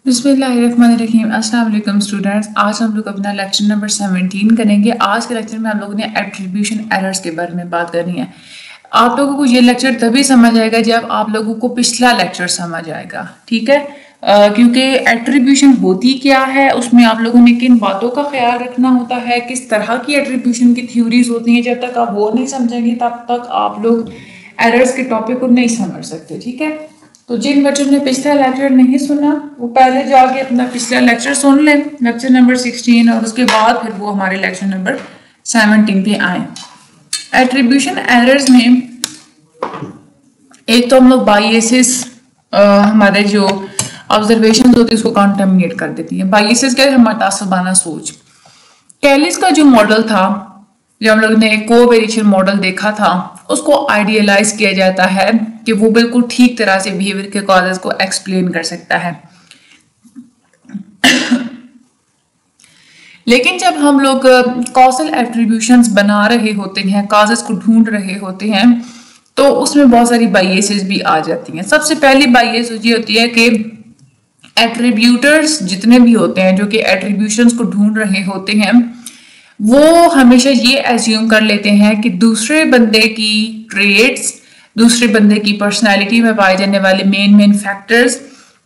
बिस्मिल्लाहिर्रहमानिर्रहीम। अस्सलाम वालेकुम स्टूडेंट्स। आज हम लोग अपना लेक्चर नंबर 17 करेंगे। आज के लेक्चर में हम लोगों ने एट्रीब्यूशन एरर्स के बारे में बात करनी है। आप लोगों को ये लेक्चर तभी समझ आएगा जब आप लोगों को पिछला लेक्चर समझ आएगा, ठीक है। क्योंकि एट्रीब्यूशन होती क्या है, उसमें आप लोगों ने किन बातों का ख्याल रखना होता है, किस तरह की एट्रीब्यूशन की थ्योरीज होती हैं, जब तक आप वो नहीं समझेंगे तब तक आप लोग एरर्स के टॉपिक को नहीं समझ सकते, ठीक है। तो जिन बच्चों ने पिछला लेक्चर नहीं सुना वो पहले जाके अपना पिछला लेक्चर सुन लें, लेक्चर नंबर 16, और उसके बाद फिर वो हमारे लेक्चर नंबर 17 पे आए। एट्रीब्यूशन एरर्स में एक तो हम लोग बायसेस, हमारे जो ऑब्जर्वेशन होती है उसको कॉन्टेमिनेट कर देती है। बायसेस क्या है? हमारा तासुबाना सोच। कैलिस का जो मॉडल था, जब हम लोग ने कोवेरिएशन मॉडल देखा था, उसको आइडियलाइज किया जाता है कि वो बिल्कुल ठीक तरह से बिहेवियर के कॉजेज को एक्सप्लेन कर सकता है। लेकिन जब हम लोग कॉजल एट्रीब्यूशंस बना रहे होते हैं, कॉजेज को ढूंढ रहे होते हैं, तो उसमें बहुत सारी बायसेस भी आ जाती हैं। सबसे पहली बायस ये होती है कि एट्रीब्यूटर्स जितने भी होते हैं जो कि एट्रीब्यूशंस को ढूंढ रहे होते हैं, वो हमेशा ये एज्यूम कर लेते हैं कि दूसरे बंदे की ट्रेड्स, दूसरे बंदे की पर्सनालिटी में पाए जाने वाले मेन फैक्टर्स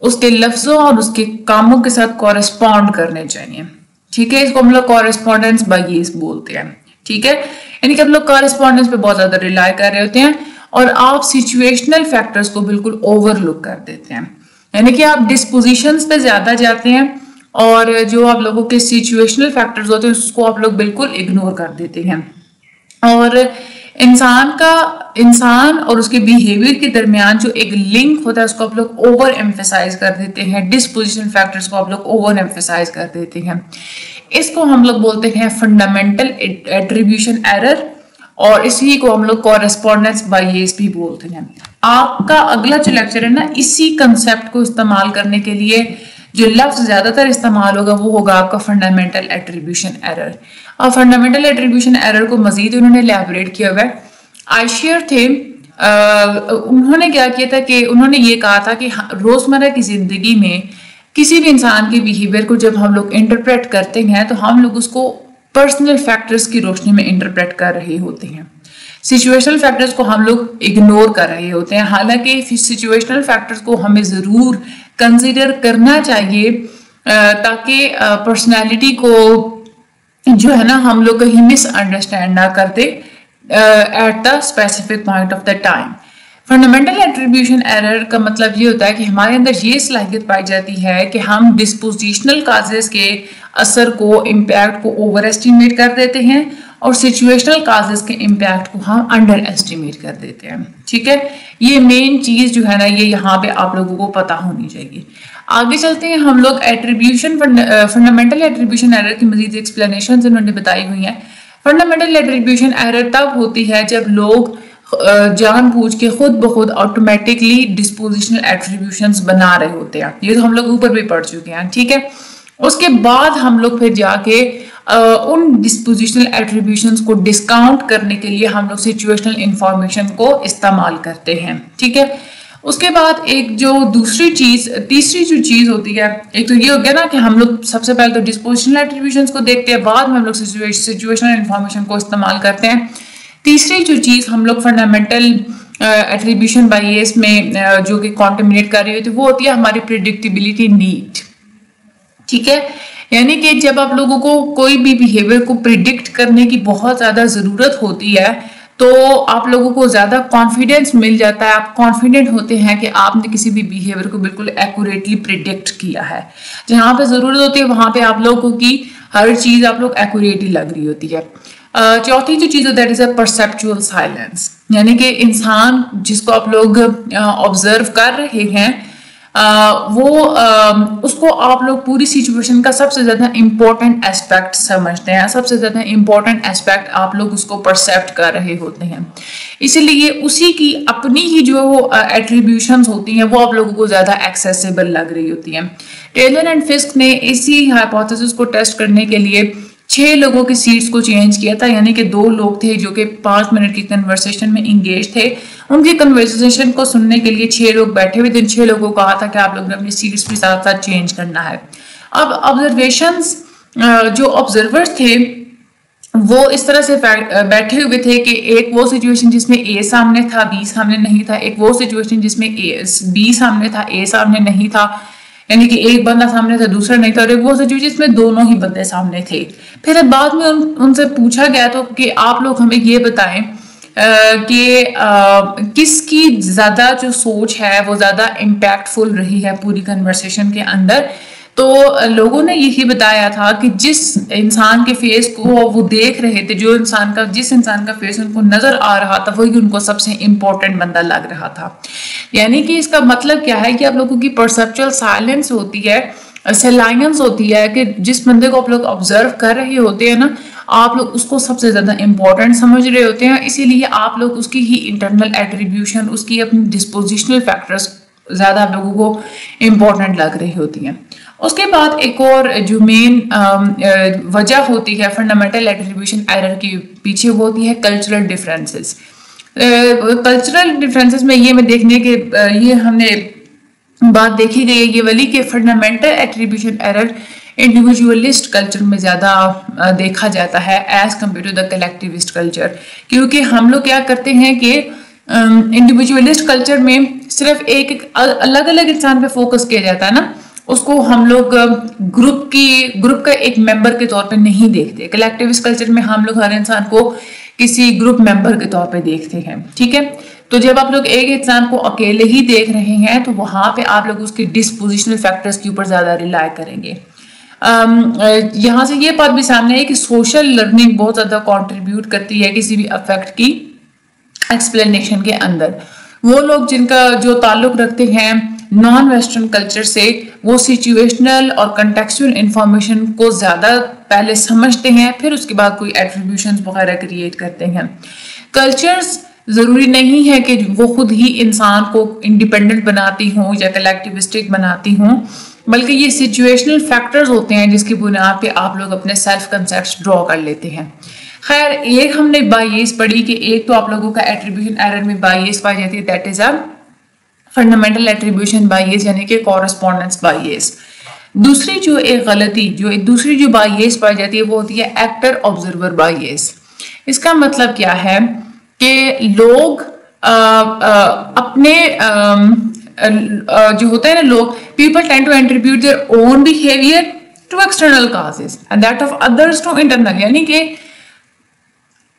उसके लफ्जों और उसके कामों के साथ कॉरेस्पॉन्ड करने चाहिए, ठीक है। इसको हम लोग कॉरेस्पॉन्डेंस बायस बोलते हैं, ठीक है। यानी कि हम लोग कॉरेस्पॉन्डेंस पे बहुत ज्यादा रिलाई कर रहे होते हैं और आप सिचुएशनल फैक्टर्स को बिल्कुल ओवरलुक कर देते हैं। यानी कि आप डिस्पोजिशंस पे ज्यादा जाते हैं और जो आप लोगों के सिचुएशनल फैक्टर्स होते हैं उसको आप लोग बिल्कुल इग्नोर कर देते हैं। और इंसान और उसके बिहेवियर के दरमियान जो एक लिंक होता है उसको आप लोग ओवर एम्फेसाइज कर देते हैं। डिस्पोजिशन फैक्टर्स को आप लोग ओवर एम्फेसाइज कर देते हैं। इसको हम लोग बोलते हैं फंडामेंटल एट्रीब्यूशन एरर, और इसी को हम लोग कॉरेस्पॉन्डेंस बायस भी बोलते हैं। आपका अगला जो लेक्चर है ना, इसी कंसेप्ट को इस्तेमाल करने के लिए जो लफ्ज ज्यादातर इस्तेमाल होगा वो होगा आपका फंडामेंटल एट्रीब्यूशन एरर। और फंडामेंटल एट्रीब्यूशन एरर को मजीद उन्होंने एलैबोरेट किया हुआ है। आयशर थे, उन्होंने क्या किया था कि उन्होंने ये कहा था कि रोजमर्रा की जिंदगी में किसी भी इंसान के बिहेवियर को जब हम लोग इंटरप्रेट करते हैं तो हम लोग उसको पर्सनल फैक्टर्स की रोशनी में इंटरप्रेट कर रहे होते हैं। सिचुएशनल फैक्टर्स को हम लोग इग्नोर कर रहे होते हैं। हालांकि सिचुएशनल फैक्टर्स को हमें जरूर कंसिडर करना चाहिए ताकि पर्सनालिटी को जो है ना हम लोग कहीं मिसअंडरस्टैंड ना करते at the specific point of the time. Fundamental attribution error का मतलब ये होता है कि हमारे अंदर ये सलाहियत पाई जाती है कि हम डिस्पोजिशनल काजेस के असर को, इम्पैक्ट को ओवर एस्टिमेट कर देते हैं और सिचुएशनल काजेस के इम्पैक्ट को हम अंडर एस्टिमेट कर देते हैं, ठीक है। ये मेन चीज जो है ना, ये यहाँ पे आप लोगों को पता होनी चाहिए। आगे चलते हैं हम लोग एट्रीब्यूशन, फंडामेंटल एट्रीब्यूशन एरर की मजीद एक्सप्लेनेशन इन्होंने बताई हुई है। फंडामेंटल एट्रीब्यूशन एरर तब होती है जब लोग जानबूझ के खुद ब खुद ऑटोमेटिकली डिस्पोजिशनल एट्रीब्यूशंस बना रहे होते हैं। ये तो हम लोग ऊपर भी पढ़ चुके हैं, ठीक है। उसके बाद हम लोग फिर जाके उन डिस्पोजिशनल एट्रीब्यूशंस को डिस्काउंट करने के लिए हम लोग सिचुएशनल इंफॉर्मेशन को इस्तेमाल करते हैं, ठीक है। उसके बाद एक जो तीसरी जो चीज होती है, एक तो ये हो गया ना कि हम लोग सबसे पहले तो डिस्पोजिशनल एट्रीब्यूशंस को देखते हैं, बाद में हम लोग सिचुएशनल इंफॉर्मेशन को इस्तेमाल करते हैं। तीसरी जो चीज हम लोग फंडामेंटल एट्रीब्यूशन बायस में जो कि कॉन्टेमिनेट कर रही होती है वो होती है हमारी प्रेडिक्टेबिलिटी नीड, ठीक है। यानी कि जब आप लोगों को कोई भी बिहेवियर को प्रिडिक्ट करने की बहुत ज्यादा जरूरत होती है तो आप लोगों को ज्यादा कॉन्फिडेंस मिल जाता है। आप कॉन्फिडेंट होते हैं कि आपने किसी भी बिहेवियर को बिल्कुल एक्यूरेटली प्रिडिक्ट किया है। जहां पे जरूरत होती है वहां पे आप लोगों की हर चीज आप लोग एक्यूरेटली लग रही होती है। चौथी जो चीज that is a perceptual silence, यानी कि इंसान जिसको आप लोग ऑब्जर्व कर रहे हैं उसको आप लोग पूरी सिचुएशन का सबसे ज्यादा इंपॉर्टेंट एस्पेक्ट समझते हैं, सबसे ज्यादा इंपॉर्टेंट एस्पेक्ट आप लोग उसको परसेप्ट कर रहे होते हैं। इसीलिए उसी की अपनी ही जो एट्रीब्यूशंस होती हैं वो आप लोगों को ज्यादा एक्सेसिबल लग रही होती हैं। टेलर एंड फिस्क ने इसी हाइपोथेसिस को टेस्ट करने के लिए 6 लोगों की सीट्स को चेंज किया था, यानी कि 2 लोग थे जो कि 5 मिनट की कन्वर्सेशन में इंगेज थे। उनकी कन्वर्सेशन को सुनने के लिए 6 लोग बैठे हुए थे। 6 लोगों को कहा था कि आप लोगों ने अपनी सीट्स भी साथ साथ चेंज करना है। अब ऑब्जर्वेशंस, जो ऑब्जर्वर्स थे वो इस तरह से बैठे हुए थे कि एक वो सिचुएशन जिसमें ए सामने था, बी सामने नहीं था, एक वो सिचुएशन जिसमें बी सामने था, ए सामने नहीं था, यानी कि एक बंदा सामने था दूसरा नहीं था, और एक वो सिचुएशन जिसमें दोनों ही बंदे सामने थे। फिर बाद में उनसे पूछा गया तो कि आप लोग हमें ये बताएं कि किसकी ज्यादा जो सोच है वो ज्यादा इम्पैक्टफुल रही है पूरी कन्वर्सेशन के अंदर। तो लोगों ने यही बताया था कि जिस इंसान के फेस को वो देख रहे थे, जिस इंसान का फेस उनको नजर आ रहा था, वही उनको सबसे इम्पोर्टेंट बंदा लग रहा था। यानी कि इसका मतलब क्या है कि आप लोगों की परसेप्चुअल साइलेंस होती है, सलाइनेंस होती है कि जिस बंदे को आप लोग ऑब्जर्व कर रहे होते हैं ना, आप लोग उसको सबसे ज्यादा इंपॉर्टेंट समझ रहे होते हैं, इसीलिए आप लोग उसकी ही इंटरनल एट्रीब्यूशन, उसकी अपनी डिस्पोजिशनल फैक्टर्स ज्यादा आप लोगों को इम्पोर्टेंट लग रही होती हैं। उसके बाद एक और जो मेन वजह होती है फंडामेंटल एट्रीब्यूशन एरर के पीछे, वो होती है कल्चरल डिफरेंसेस। कल्चरल डिफरेंसेस में ये मैं देखने के ये हमने बात देखी गई है ये वाली कि fundamental attribution error individualist culture में ज्यादा देखा जाता है as compared to the collectivist culture. क्योंकि हम लोग क्या करते हैं कि इंडिविजुअलिस्ट कल्चर में सिर्फ एक अलग अलग इंसान पे फोकस किया जाता है ना, उसको हम लोग ग्रुप का एक मेंबर के तौर पे नहीं देखते। कलेक्टिविस्ट कल्चर में हम लोग हर इंसान को किसी ग्रुप मेंबर के तौर पे देखते हैं, ठीक है। तो जब आप लोग एक इंसान को अकेले ही देख रहे हैं तो वहां पे आप लोग उसके डिस्पोजिशनल फैक्टर्स के ऊपर ज्यादा रिलाई करेंगे। यहाँ से ये बात भी सामने है कि सोशल लर्निंग बहुत ज्यादा कंट्रीब्यूट करती है किसी भी अफेक्ट की एक्सप्लेनेशन के अंदर। वो लोग जिनका जो ताल्लुक रखते हैं नॉन वेस्टर्न कल्चर से, वो सिचुएशनल और कंटेक्चुअल इंफॉर्मेशन को ज्यादा पहले समझते हैं, फिर उसके बाद कोई एट्रीब्यूशंस वगैरह क्रिएट करते हैं। कल्चर्स जरूरी नहीं है कि वो खुद ही इंसान को इंडिपेंडेंट बनाती हों या कलेक्टिविस्टिक बनाती हों, बल्कि ये सिचुएशनल फैक्टर्स होते हैं जिसकी बुनियाद पे आप लोग अपने सेल्फ कंसेप्ट्स ड्रॉ कर लेते हैं। खैर, एक हमने बायस पढ़ी कि एक तो आप लोगों का एट्रीब्यूशन एरर में बायस पाई जाती है, that is a fundamental attribution bias, यानी कि कॉरेस्पॉन्डेंस बायस। दूसरी जो बायस पाई जाती है वो होती है एक्टर ऑब्जर्वर बायस। इसका मतलब क्या है कि लोग अपने जो होता है ना, लोग people tend to attribute their own behaviour to external causes and that of others to internal, यानी कि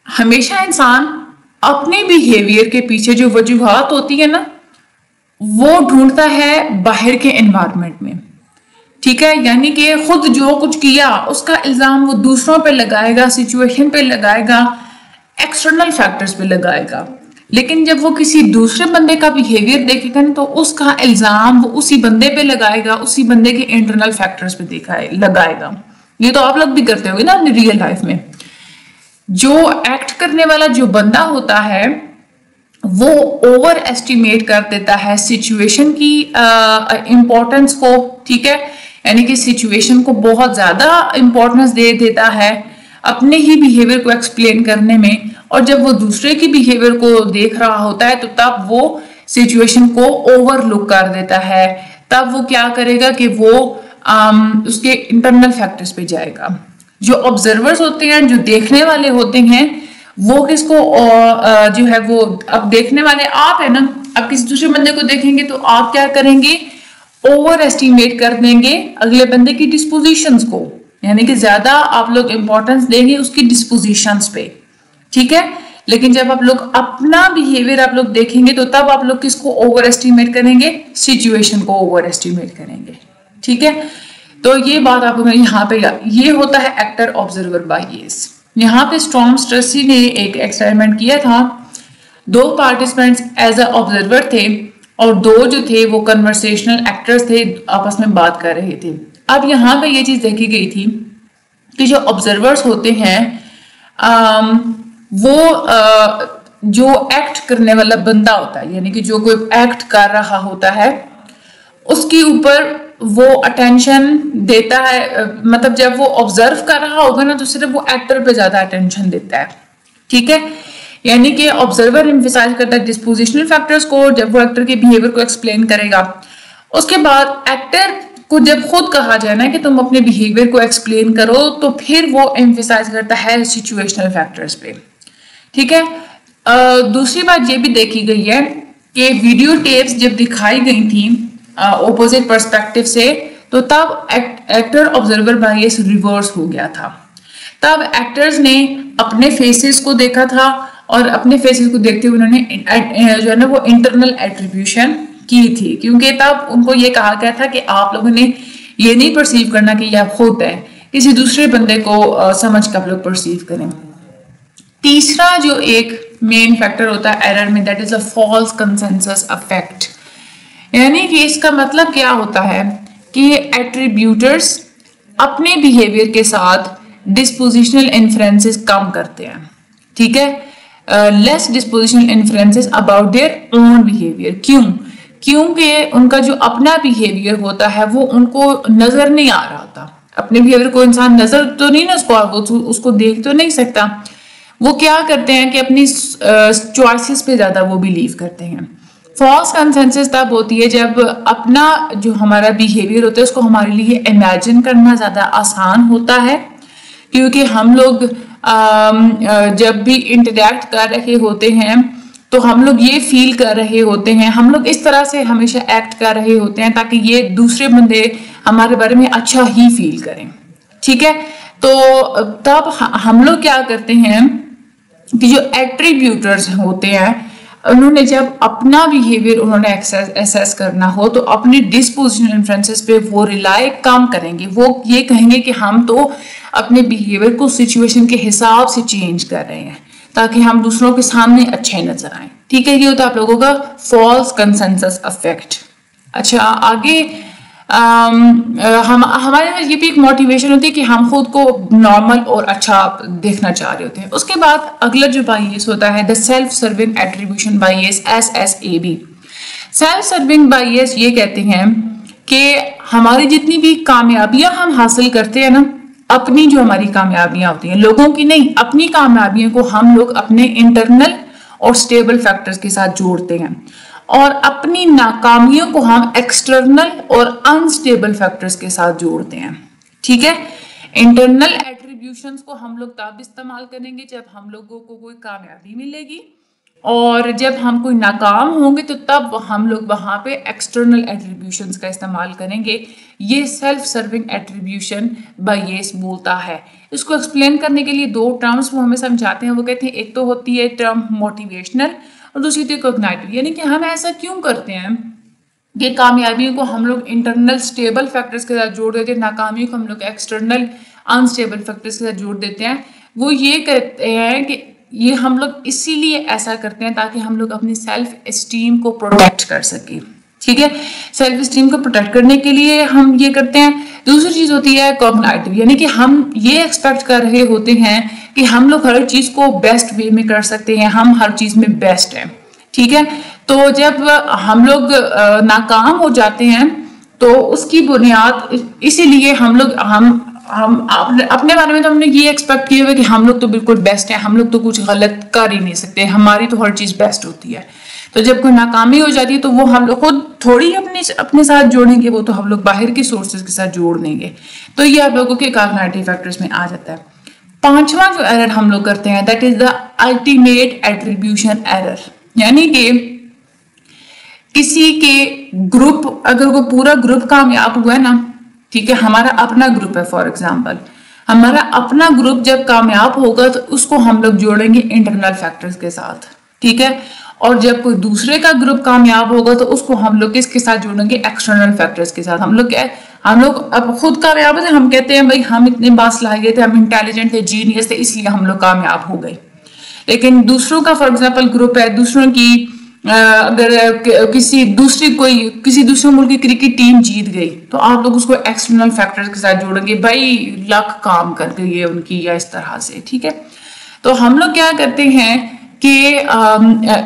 हमेशा इंसान अपने बिहेवियर के पीछे जो वजूहात होती है ना, वो ढूंढता है बाहर के एनवायरनमेंट में, ठीक है। यानी कि खुद जो कुछ किया उसका इल्जाम वो दूसरों पे लगाएगा, सिचुएशन पे लगाएगा, एक्सटर्नल फैक्टर्स पे लगाएगा। लेकिन जब वो किसी दूसरे बंदे का बिहेवियर देखेगा ना, तो उसका इल्जाम वो उसी बंदे पे लगाएगा, उसी बंदे के इंटरनल फैक्टर्स पे लगाएगा। ये तो आप लोग भी करते होंगे ना अपनी रियल लाइफ में। जो एक्ट करने वाला जो बंदा होता है वो ओवर एस्टिमेट कर देता है सिचुएशन की इंपॉर्टेंस को, ठीक है, यानी कि सिचुएशन को बहुत ज्यादा इंपॉर्टेंस दे देता है अपने ही बिहेवियर को एक्सप्लेन करने में, और जब वो दूसरे की बिहेवियर को देख रहा होता है तो तब वो सिचुएशन को ओवरलुक कर देता है। तब वो क्या करेगा कि वो उसके इंटरनल फैक्टर्स पे जाएगा। जो ऑब्जर्वर्स होते हैं, जो देखने वाले होते हैं, वो किसको जो है वो, अब देखने वाले आप है ना, अब किसी दूसरे बंदे को देखेंगे तो आप क्या करेंगे, ओवर एस्टिमेट कर देंगे अगले बंदे की डिस्पोजिशंस को, यानी कि ज्यादा आप लोग इंपॉर्टेंस देंगे उसकी डिस्पोजिशंस पे, ठीक है। लेकिन जब आप लोग अपना बिहेवियर आप लोग देखेंगे तो तब आप लोग किसको ओवर एस्टिमेट करेंगे, सिचुएशन को ओवर एस्टिमेट करेंगे, ठीक है। तो ये बात आपको यहाँ पे, ये होता है एक्टर ऑब्जर्वर बायस। यहाँ पे स्टॉर्म स्ट्रेसी ने एक एक्सपेरिमेंट किया था। 2 पार्टिसिपेंट्स एज अ ऑब्जर्वर थे और 2 जो थे वो कन्वर्सेशनल एक्टर्स थे, आपस में बात कर रहे थे। अब यहाँ पे ये चीज देखी गई थी कि जो ऑब्जर्वर्स होते हैं वो जो एक्ट करने वाला बंदा होता है, यानी कि जो कोई एक्ट कर रहा होता है, उसके ऊपर वो अटेंशन देता है, मतलब जब वो ऑब्जर्व कर रहा होगा ना तो सिर्फ वो एक्टर पे ज्यादा अटेंशन देता है, ठीक है। यानी कि ऑब्जर्वर एम्फसाइज करता है डिस्पोजिशनल फैक्टर्स को जब वो एक्टर के बिहेवियर को एक्सप्लेन करेगा। उसके बाद एक्टर को जब खुद कहा जाए ना कि तुम अपने बिहेवियर को एक्सप्लेन करो तो फिर वो एम्फसाइज करता है सिचुएशनल फैक्टर्स पे, ठीक है। दूसरी बात ये भी देखी गई है कि वीडियो टेप्स जब दिखाई गई थी ऑपोजिट पर्सपेक्टिव से तो तब एक्टर ऑब्जर्वर बायस रिवर्स हो गया था। तब एक्टर्स ने अपने फेसेस को देखा था और अपने फेसेस को देखते हुए उन्होंने जो है ना वो इंटरनल एट्रीब्यूशन की थी, क्योंकि तब उनको ये कहा गया था कि आप लोगों ने ये नहीं परसीव करना कि यह खुद है, किसी दूसरे बंदे को समझ कर आप लोग परसीव करें। तीसरा जो एक मेन फैक्टर होता है एरर में, that is a false consensus effect. यानी कि इसका मतलब क्या होता है कि एट्रीब्यूटर्स अपने बिहेवियर के साथ डिस्पोजिशनल इन्फ्लुएंसेस कम करते हैं, ठीक है। Less dispositional influences about their own behaviour. क्योंकि उनका जो अपना बिहेवियर होता है वो उनको नजर नहीं आ रहा होता। अपने बिहेवियर को इंसान नजर तो नहीं ना उसको देख तो नहीं सकता। वो क्या करते हैं कि अपनी चॉइसेस पे ज्यादा वो बिलीव करते हैं। फॉल्स कंसेंसस तब होती है जब अपना जो हमारा बिहेवियर होता है उसको हमारे लिए इमेजिन करना ज्यादा आसान होता है, क्योंकि हम लोग जब भी इंटरेक्ट कर रहे होते हैं तो हम लोग ये फील कर रहे होते हैं, हम लोग इस तरह से हमेशा एक्ट कर रहे होते हैं ताकि ये दूसरे बंदे हमारे बारे में अच्छा ही फील करें, ठीक है। तो तब हम लोग क्या करते हैं कि जो एट्रीब्यूटर्स होते हैं उन्होंने जब अपना बिहेवियर उन्होंने एसेस करना हो तो अपने डिस्पोजिशनल इन्फ्लुएंसेस पे वो रिलाई कम करेंगे। वो ये कहेंगे कि हम तो अपने बिहेवियर को सिचुएशन के हिसाब से चेंज कर रहे हैं ताकि हम दूसरों के सामने अच्छे नजर आए, ठीक है। ये होता है आप लोगों का फॉल्स कंसेंसस इफेक्ट। अच्छा, आगे हमारे पास ये भी एक मोटिवेशन होती है कि हम खुद को नॉर्मल और अच्छा देखना चाह रहे होते हैं। उसके बाद अगला जो बायस होता है the self serving attribution bias, SSAB। Self serving bias ये कहते हैं कि हमारी जितनी भी कामयाबियां हम हासिल करते हैं ना, अपनी जो हमारी कामयाबियां होती हैं, लोगों की नहीं, अपनी कामयाबियों को हम लोग अपने इंटरनल और स्टेबल फैक्टर्स के साथ जोड़ते हैं और अपनी नाकामियों को हम एक्सटर्नल और अनस्टेबल फैक्टर्स के साथ जोड़ते हैं, ठीक है। इंटरनल एट्रीब्यूशंस को हम लोग तब इस्तेमाल करेंगे जब हम लोगों को कोई कामयाबी मिलेगी, और जब हम कोई नाकाम होंगे तो तब हम लोग वहां पे एक्सटर्नल एट्रीब्यूशंस का इस्तेमाल करेंगे। ये सेल्फ सर्विंग एट्रीब्यूशन बायस बोलता है। इसको एक्सप्लेन करने के लिए दो टर्म्स वो हमें समझाते हैं। वो कहते हैं एक तो होती है टर्म मोटिवेशनल और दूसरी होती है कॉग्निटिव। यानी कि हम ऐसा क्यों करते हैं कि कामयाबियों को हम लोग इंटरनल स्टेबल फैक्टर्स के साथ जोड़ देते हैं, नाकामियों को हम लोग एक्सटर्नल अनस्टेबल फैक्टर्स के साथ जोड़ देते हैं। वो ये कहते हैं कि ये हम लोग इसीलिए ऐसा करते हैं ताकि हम लोग अपनी सेल्फ एस्टीम को प्रोटेक्ट कर सके, ठीक है। सेल्फ एस्टीम को प्रोटेक्ट करने के लिए हम ये करते हैं। दूसरी चीज होती है कॉग्निटिव, यानी कि हम ये एक्सपेक्ट कर रहे होते हैं कि हम लोग हर चीज को बेस्ट वे में कर सकते हैं, हम हर चीज में बेस्ट हैं, ठीक है। तो जब हम लोग नाकाम हो जाते हैं तो उसकी बुनियाद इसीलिए हम अपने बारे में तो हमने ये एक्सपेक्ट किया हुआ कि हम लोग तो बिल्कुल बेस्ट हैं, हम लोग तो कुछ गलत कर ही नहीं सकते, हमारी तो हर चीज बेस्ट होती है। तो जब कोई नाकामी हो जाती है तो वो हम लोग खुद थोड़ी अपने साथ जोड़ेंगे, वो तो हम लोग बाहर के सोर्सेज के साथ जोड़ देंगे। तो ये आप लोगों के कॉग्निटिव फैक्टर्स में आ जाता है। पांचवा जो एरर हम लोग करते हैं that is the ultimate attribution error. यानी कि किसी के ग्रुप, अगर वो पूरा ग्रुप कामयाब हुआ है ना, ठीक है, हमारा अपना ग्रुप है, फॉर एग्जाम्पल हमारा अपना ग्रुप जब कामयाब होगा तो उसको हम लोग जोड़ेंगे इंटरनल फैक्टर्स के साथ, ठीक है। और जब कोई दूसरे का ग्रुप कामयाब होगा तो उसको हम लोग किसके साथ जोड़ेंगे, एक्सटर्नल फैक्टर्स के साथ। हम लोग अब खुद कामयाब थे, हम कहते हैं भाई हम इतने बासलाहियत थे, हम इंटेलिजेंट थे, जीनियस थे, इसलिए हम लोग कामयाब हो गए। लेकिन दूसरों का फॉर एग्जाम्पल ग्रुप है, दूसरों की अगर किसी दूसरे मुल्क की क्रिकेट टीम जीत गई तो आप लोग उसको एक्सटर्नल फैक्टर्स के साथ जोड़ेंगे, भाई लक काम कर गई है उनकी या इस तरह से, ठीक है। तो हम लोग क्या करते हैं कि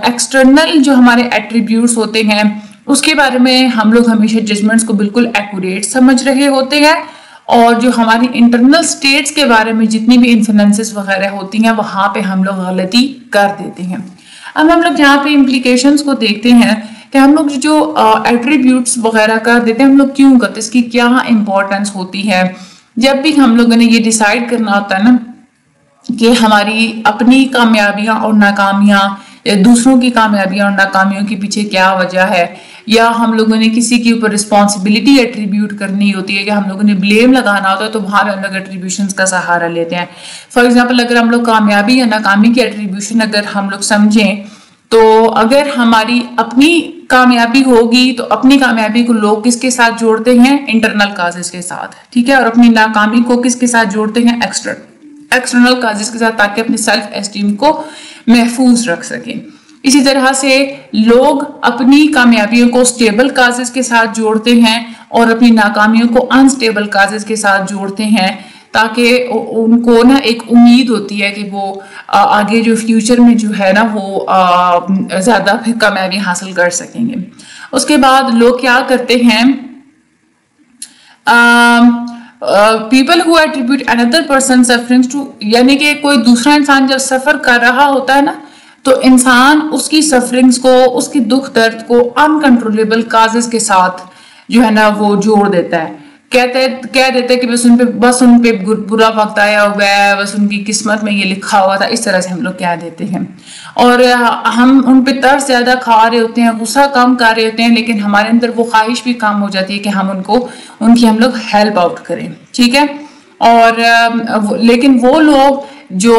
एक्सटर्नल जो हमारे एट्रीब्यूट्स होते हैं उसके बारे में हम लोग हमेशा जजमेंट्स को बिल्कुल एक्यूरेट समझ रहे होते हैं, और जो हमारी इंटरनल स्टेट्स के बारे में जितनी भी इन्फ्लुएंसेस वगैरह होती हैं वहां पे हम लोग गलती कर देते हैं। अब हम लोग यहाँ पे इम्प्लीकेशंस को देखते हैं कि हम लोग जो एट्रीब्यूट्स वगैरह कर देते हैं हम लोग क्यों करते हैं, इसकी क्या इंपॉर्टेंस होती है। जब भी हम लोगों ने ये डिसाइड करना होता है ना कि हमारी अपनी कामयाबियां और नाकामियां या दूसरों की कामयाबियां और नाकामियों के पीछे क्या वजह है, या हम लोगों ने किसी के ऊपर रिस्पॉन्सिबिलिटी एट्रीब्यूट करनी होती है, या हम लोगों ने ब्लेम लगाना होता है, तो वहां पे हम लोग एट्रीब्यूशंस का सहारा लेते हैं। फॉर एग्जांपल अगर हम लोग कामयाबी या नाकामी की एट्रीब्यूशन अगर हम लोग समझें, तो अगर हमारी अपनी कामयाबी होगी तो अपनी कामयाबी को लोग किसके साथ जोड़ते हैं, इंटरनल काजेस के साथ, ठीक है, और अपनी नाकामी को किसके साथ जोड़ते हैं, एक्सटर्नल काजेस के साथ, ताकि अपनी सेल्फ एस्टीम को महफूज रख सकें। इसी तरह से लोग अपनी कामयाबियों को स्टेबल काजेस के साथ जोड़ते हैं और अपनी नाकामियों को अनस्टेबल काजेस के साथ जोड़ते हैं, ताकि उनको ना एक उम्मीद होती है कि वो आगे जो फ्यूचर में जो है ना वो ज्यादा फिर कामयाबी हासिल कर सकेंगे। उसके बाद लोग क्या करते हैं, people who attribute another person sufferings to, यानी कि कोई दूसरा इंसान जब सफर कर रहा होता है ना तो इंसान उसकी सफरिंग्स को, उसकी दुख दर्द को अनकंट्रोलेबल काजेस के साथ जो है ना वो जोड़ देता है। कह देते कि बस उन पे बुरा वक्त आया हुआ है, बस उनकी किस्मत में ये लिखा हुआ था, इस तरह से हम लोग कह देते हैं। और हम उन पे तरस ज्यादा खा रहे होते हैं, गुस्सा कम कर रहे होते हैं, लेकिन हमारे अंदर वो ख्वाहिश भी कम हो जाती है कि हम उनकी हम लोग हेल्प आउट करें, ठीक है। और लेकिन वो लोग जो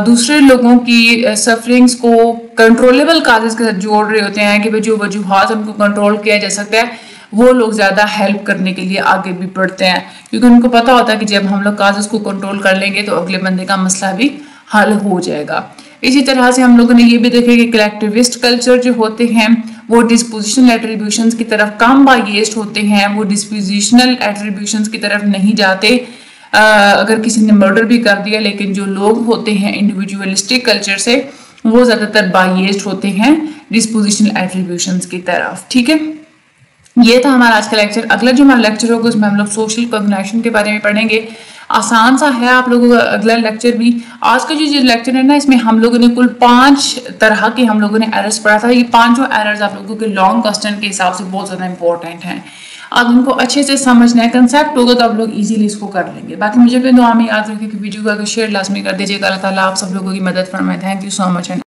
दूसरे लोगों की सफरिंग्स को कंट्रोलेबल काजेस के साथ जोड़ रहे होते हैं कि भाई जो वजूहात उनको कंट्रोल किया जा सकता है, वो लोग ज्यादा हेल्प करने के लिए आगे भी बढ़ते हैं, क्योंकि उनको पता होता है कि जब हम लोग काजेस को कंट्रोल कर लेंगे तो अगले बंदे का मसला भी हल हो जाएगा। इसी तरह से हम लोगों ने ये भी देखा कि कलेक्टिविस्ट कल्चर जो होते हैं वो डिस्पोजिशनल एट्रीब्यूशंस की तरफ कम बायस्ड होते हैं, वो डिस्पोजिशनल एट्रीब्यूशंस की तरफ नहीं जाते। अगर किसी ने मर्डर भी कर दिया, लेकिन जो लोग होते हैं इंडिविजुअलिस्टिक कल्चर से वो ज्यादातर बायस्ड होते हैं डिस्पोजिशनल एट्रीब्यूशंस की तरफ, ठीक है। ये था हमारा आज का लेक्चर। अगला जो हमारा लेक्चर होगा उसमें हम लोग सोशल कॉग्निशन के बारे में पढ़ेंगे। आसान सा है आप लोगों का अगला लेक्चर भी। आज का जो लेक्चर है ना, इसमें हम लोगों ने कुल 5 तरह के हम लोगों ने एरर्स पढ़ा था। ये 5 एरर्स आप लोगों के लॉन्ग क्वेश्चन के हिसाब से बहुत ज्यादा इंपॉर्टेंट हैं। आप उनको अच्छे से समझना है, कंसेप्ट होगा तो आप लोग इजीली इसको कर लेंगे। बाकी मुझे भी दुआ में याद रखें कि वीडियो को अगर शेयर लाजमी कर दीजिएगा। अल्लाह ताला आप सब लोगों की मदद फरमाए। Thank you so much.